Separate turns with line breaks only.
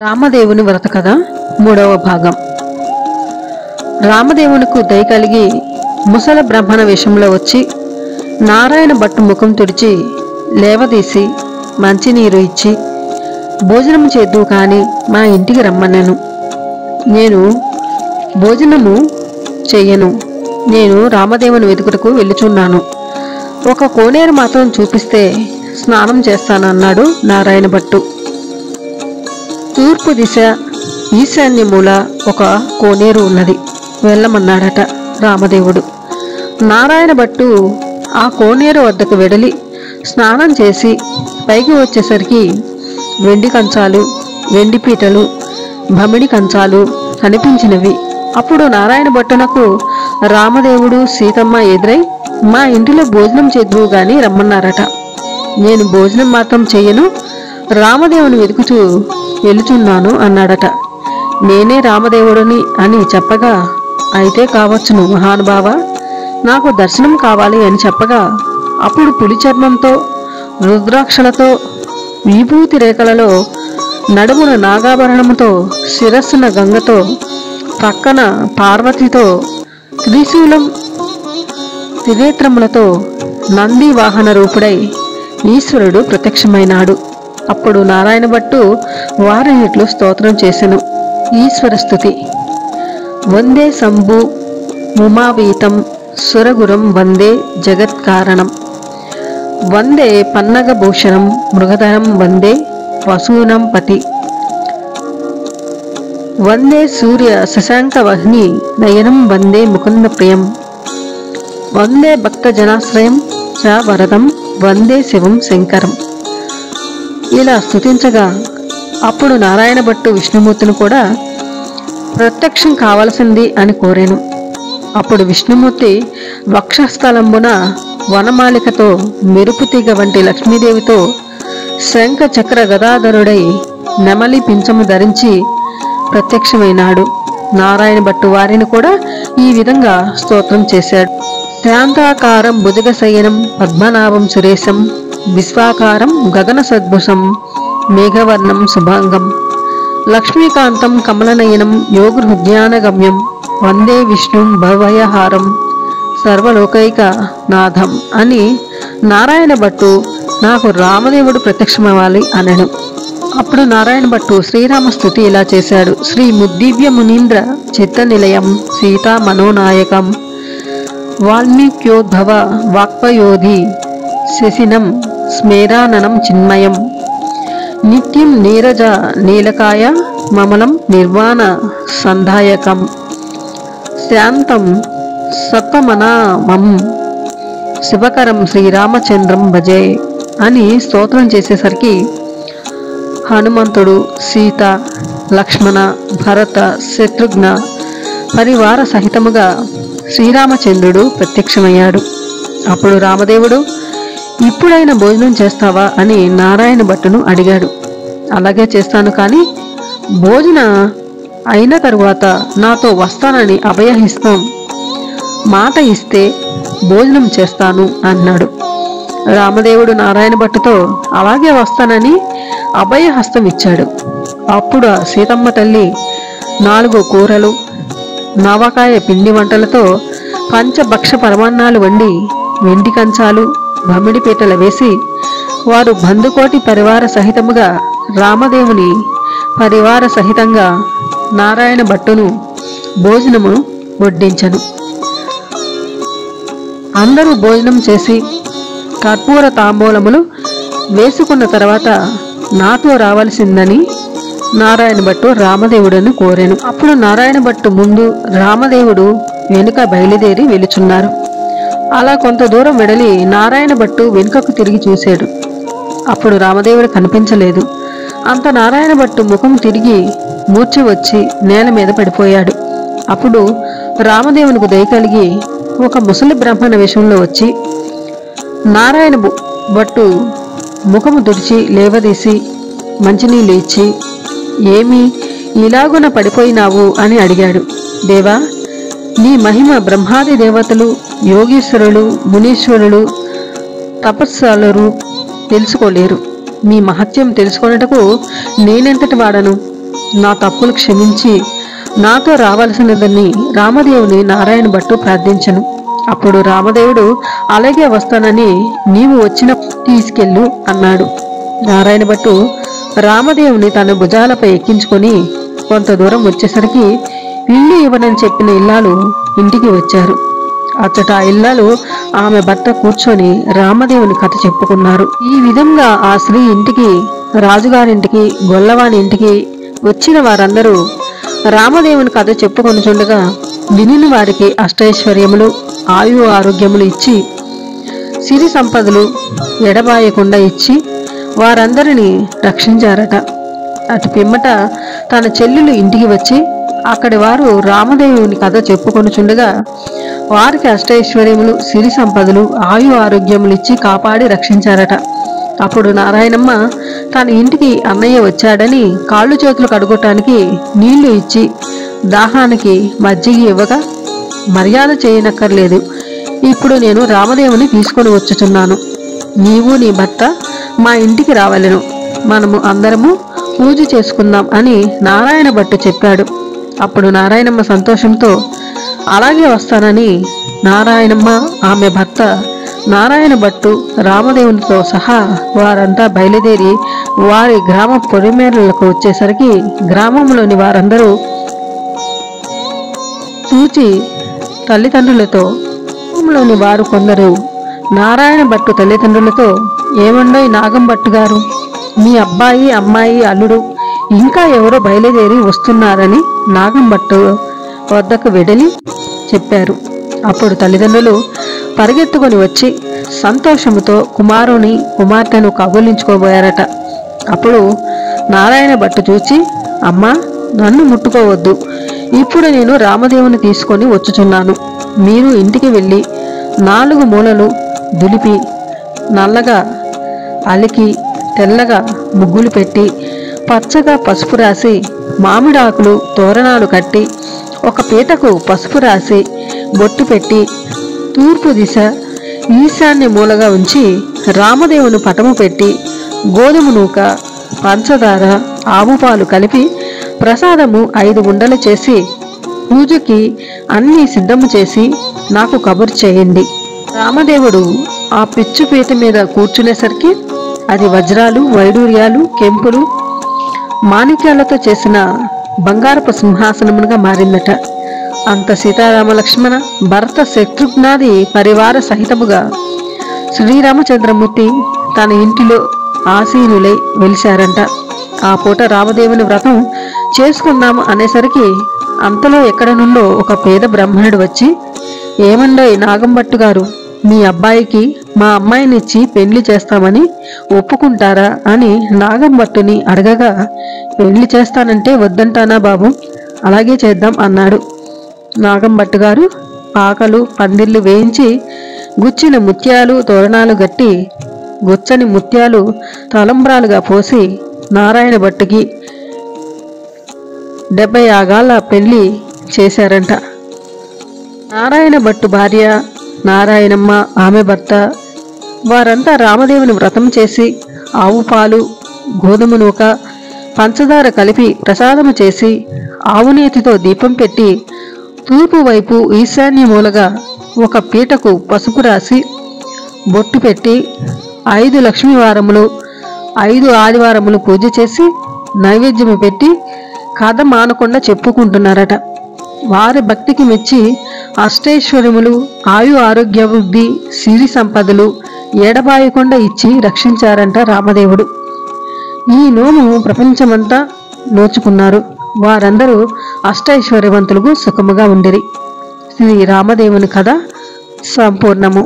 రామదేవుని వ్రత కథ మూడవ భాగం. రామదేవునికి దయ కలిగి ముసల బ్రాహ్మణ వేషంలో వచ్చి నారాయణ భట్టు ముఖం తుడిచి లేవదీసి మంచినీరు ఇచ్చి భోజనం చేద్దు కాని మా ఇంటికి రమ్మన్నాను. నేను భోజనము చెయ్యను, నేను రామదేవుని వెతుకుటకు వెళ్ళుచున్నాను. ఒక కోనేరు మాత్రం చూపిస్తే స్నానం చేస్తానన్నాడు నారాయణ భట్టు. తూర్పు దిశ ఈశాన్య మూల ఒక కోనేరు ఉన్నది, వెళ్ళమన్నాడట రామదేవుడు. నారాయణ భట్టు ఆ కోనేరు వద్దకు వెడలి స్నానం చేసి పైకి వచ్చేసరికి వెండి కంచాలు, వెండి పీటలు, భమిడి కంచాలు కనిపించినవి. అప్పుడు నారాయణ భట్టునకు రామదేవుడు సీతమ్మ ఎదురై మా ఇంటిలో భోజనం చేద్దువు గాని రమ్మన్నారట. నేను భోజనం మాత్రం చెయ్యను, రామదేవుని వెతుకుతూ వెళుచున్నాను అన్నాడట. నేనే రామదేవుడిని అని చెప్పగా, అయితే కావచ్చును మహానుభావ, నాకు దర్శనం కావాలి అని చెప్పగా, అప్పుడు పులి చర్మంతో, రుద్రాక్షలతో, విభూతి రేఖలలో, నడుమున నాగాభరణముతో, శిరస్సున గంగతో, పక్కన పార్వతితో, త్రిశూలం త్రినేత్రములతో నంది వాహన రూపుడై ఈశ్వరుడు ప్రత్యక్షమైనాడు. అప్పుడు నారాయణ భట్టు వారినిట్లు స్తోత్రం చేసెను. ఈశ్వర స్తుతి. వందే శంభు ఉమావీతం సురగురం వందే జగత్కారణం వందే పన్నగభూషణం మృగధరం వందే వసూనం పతి వందే సూర్య శశాంకవహ్ని నయనం వందే ముకుంద ప్రియం వందే భక్తజనాశ్రయం చ వరదం వందే శివం శంకరం. ఇలా స్తుతించగా అప్పుడు నారాయణ భట్టు విష్ణుమూర్తిని కూడా ప్రత్యక్షం కావలసింది అని కోరాను. అప్పుడు విష్ణుమూర్తి వక్షస్థలంబున వనమాలికతో, మెరుపుతీగ వంటి లక్ష్మీదేవితో, శంఖ చక్ర గదాధరుడై నెమలి పింఛము ధరించి ప్రత్యక్షమైనాడు. నారాయణ భట్టు వారిని కూడా ఈ విధంగా స్తోత్రం చేశాడు. శాంతాకారం భుజగశయనం పద్మనాభం సురేశం విశ్వాకారం గగన సద్భుషం మేఘవర్ణం శుభాంగం లక్ష్మీకాంతం కమలనయనం యోగహృద్యానగమ్యం వందే విష్ణుం భవయహారం సర్వలోకైక నాథం అని నారాయణ భట్టు నాకు రామదేవుడు ప్రత్యక్షమవ్వాలి అనను. అప్పుడు నారాయణ భట్టు శ్రీరామస్తుతి ఇలా చేశాడు. శ్రీ ముద్దివ్య మునీంద్ర చిత్త నిలయం సీతా మనోనాయకం వాల్మీక్యోద్భవ వాక్పయోధి శశినం స్మేరాననం చిన్మయం నిత్యం నీరజ నీలకాయ మమలం నిర్వాణ సంధాయకం శాంతం సత్వమనామం శివకరం శ్రీరామచంద్రం భజే అని స్తోత్రం చేసేసరికి హనుమంతుడు, సీత, లక్ష్మణ, భరత, శత్రుఘ్న పరివార సహితముగా శ్రీరామచంద్రుడు ప్రత్యక్షమయ్యాడు. అప్పుడు రామదేవుడు ఇప్పుడైనా భోజనం చేస్తావా అని నారాయణ భట్టును అడిగాడు. అలాగే చేస్తాను, కానీ భోజన అయిన తరువాత నాతో వస్తానని అభయహిస్తాం, మాట ఇస్తే భోజనం చేస్తాను అన్నాడు. రామదేవుడు నారాయణ భట్టుతో అలాగే వస్తానని అభయహస్తం ఇచ్చాడు. అప్పుడు సీతమ్మ తల్లి 4 కూరలు, నవకాయ పిండి వంటలతో పంచభక్ష పరమాన్నాలు వండి వెండి కంచాలు, భమిడి పీటలు వేసి వారు బంధుకోటి పరివార సహితముగా రామదేవుని పరివార సహితంగా నారాయణ భట్టును భోజనమును వడ్డించను. అందరూ భోజనం చేసి కర్పూర తాంబూలములు వేసుకున్న తర్వాత నాతో రావలసిందని నారాయణ భట్టు రామదేవుడిని కోరాను. అప్పుడు నారాయణ భట్టు ముందు, రామదేవుడు వెనుక బయలుదేరి వెలుచున్నారు. అలా కొంత దూరం వెడలి నారాయణ భట్టు వెనుకకు తిరిగి చూశాడు. అప్పుడు రామదేవుడు కనిపించలేదు. అంత నారాయణ భట్టు ముఖం తిరిగి మూర్ఛ వచ్చి నేల మీద పడిపోయాడు. అప్పుడు రామదేవునికి దయ కలిగి ఒక ముసలి బ్రాహ్మణ వేషంలో వచ్చి నారాయణ భట్టు ముఖము తుడిచి లేవదీసి మంచినీళ్ళు ఇచ్చి, ఏమి ఇలాగున పడిపోయినావు అని అడిగాడు. దేవా, నీ మహిమ బ్రహ్మాది దేవతలు, యోగీశ్వరులు, మునీశ్వరులు, తపస్సాలురు తెలుసుకోలేరు. మీ మహత్యం తెలుసుకొనుటకు నేనెంతటి వాడను? నా తప్పులు క్షమించి నాతో రావలసినదని రామదేవుని నారాయణ భట్టు ప్రార్థించను. అప్పుడు రామదేవుడు అలాగే వస్తానని, నీవు వచ్చిన తీసుకెళ్ళు అన్నాడు. నారాయణ భట్టు రామదేవుని తన భుజాలపై ఎక్కించుకొని కొంత దూరం వచ్చేసరికి ఇల్లు ఇవ్వనని చెప్పిన ఇల్లాలు ఇంటికి వచ్చారు. అచ్చట ఆ ఇల్లాలు ఆమె భర్త కూర్చొని రామదేవుని కథ చెప్పుకున్నారు. ఈ విధంగా ఆ స్త్రీ ఇంటికి, రాజుగారింటికి, గొల్లవాని ఇంటికి వచ్చిన వారందరూ రామదేవుని కథ చెప్పుకొనుచుండగా వినిని వారికి అష్టైశ్వర్యములు, ఆయు ఆరోగ్యములు ఇచ్చి, సిరి సంపదలు ఎడబాయకుండా ఇచ్చి వారందరినీ రక్షించారట. అటు పిమ్మట తన చెల్లెలు ఇంటికి వచ్చి అక్కడి వారు రామదేవుని కథ చెప్పుకొనుచుండగా వారికి అష్టైశ్వర్యములు, సిరి సంపదలు, ఆయు ఆరోగ్యములు ఇచ్చి కాపాడి రక్షించారట. అప్పుడు నారాయణమ్మ తన ఇంటికి అన్నయ్య వచ్చాడని కాళ్ళు చేతులు కడుగొట్టడానికి నీళ్లు ఇచ్చి దాహానికి మజ్జిగ ఇవ్వగా, మర్యాద చేయనక్కర్లేదు, ఇప్పుడు నేను రామదేవుని తీసుకొని వచ్చుచున్నాను, నీవు నీ భర్త మా ఇంటికి రావలెను, మనము అందరము పూజ చేసుకుందాం అని నారాయణ భట్టు చెప్పాడు. అప్పుడు నారాయణమ్మ సంతోషంతో అలాగే వస్తానని నారాయణమ్మ, ఆమె భర్త నారాయణ భట్టు, రామదేవునితో సహా వారంతా బయలుదేరి వారి గ్రామ పొలిమేరలకు వచ్చేసరికి గ్రామంలోని వారందరూ చూచి తల్లిదండ్రులతో, గ్రామంలోని వారు కొందరు నారాయణ భట్టు తల్లిదండ్రులతో, ఏమండోయ్ నాగం భట్టు గారు, మీ అబ్బాయి, అమ్మాయి, అల్లుడు ఇంకా ఎవరో బయలుదేరి వస్తున్నారని నాగం భట్టు వద్దకు వెడలి చెప్పారు. అప్పుడు తల్లిదండ్రులు పరిగెత్తుకొని వచ్చి సంతోషముతో కుమారుని, కుమార్తెను కబులించుకోబోయారట. అప్పుడు నారాయణ భట్టు చూచి, అమ్మా, నన్ను ముట్టుకోవద్దు, ఇప్పుడు నేను రామదేవుని తీసుకొని వచ్చుచున్నాను, మీరు ఇంటికి వెళ్ళి 4 మూలలు దులిపి నల్లగా అలికి తెల్లగా ముగ్గులు పెట్టి పచ్చగా పసుపు రాసి మామిడాకులు తోరణాలు కట్టి ఒక పీటకు పసుపు రాసి బొట్టు పెట్టి తూర్పు దిశ ఈశాన్య మూలగా ఉంచి రామదేవుని పటము పెట్టి గోధుమ నూక, పంచదార, ఆవు పాలు కలిపి ప్రసాదము 5 ఉండలు చేసి పూజకి అన్నీ సిద్ధము చేసి నాకు కబురు చేయండి. రామదేవుడు ఆ పిచ్చు పీట మీద కూర్చునేసరికి అది వజ్రాలు, వైడూర్యాలు, కెంపులు, మాణిక్యాలతో చేసిన బంగారపు సింహాసనముగా మారిందట. అంత సీతారామ లక్ష్మణ భరత శత్రుఘ్నాది పరివార సహితముగా శ్రీరామచంద్రమూర్తి తన ఇంటిలో ఆసీనులై వెలిశారంట. ఆ పూట రామదేవుని వ్రతం చేసుకుందాము అనేసరికి అంతలో ఎక్కడ నుండో ఒక పేద బ్రాహ్మణుడు వచ్చి, ఏమండోయ్ నాగంభట్టు గారు, మీ అబ్బాయికి మా అమ్మాయినిచ్చి పెళ్లి చేస్తామని ఒప్పుకుంటారా అని నాగంభట్టుని అడగగా, పెళ్లి చేస్తానంటే వద్దంటానా బాబు, అలాగే చేద్దాం అన్నాడు. నాగంభట్టు గారు పాకలు, పందిర్లు వేయించి గుచ్చిన ముత్యాలు తోరణాలు గట్టి గుచ్చని ముత్యాలు తలంబ్రాలుగా పోసి నారాయణ భట్టుకి 70 యాగాల పెళ్లి చేశారంట. నారాయణ భట్టు భార్య నారాయణమ్మ, ఆమె భర్త వారంతా రామదేవుని వ్రతం చేసి ఆవు పాలు, గోధుమ నూక, పంచదార కలిపి ప్రసాదము చేసి ఆవునేతితో దీపం పెట్టి తూర్పు వైపు ఈశాన్య మూలగా ఒక పీటకు పసుపు రాసి బొట్టు పెట్టి 5 లక్ష్మీవారములు, 5 ఆదివారములు పూజ చేసి నైవేద్యము పెట్టి కథ మానకుండా చెప్పుకుంటున్నారట. వారి భక్తికి మెచ్చి అష్టైశ్వర్యములు, ఆయు ఆరోగ్యాభివృద్ధి, సిరి సంపదలు ఎడబాయకుండా ఇచ్చి రక్షించారంట రామదేవుడు. ఈ నోము ప్రపంచమంతా నోచుకున్నారు. వారందరూ అష్టైశ్వర్యవంతులకు సుఖముగా ఉండిరి. శ్రీ రామదేవుని కథ సంపూర్ణము.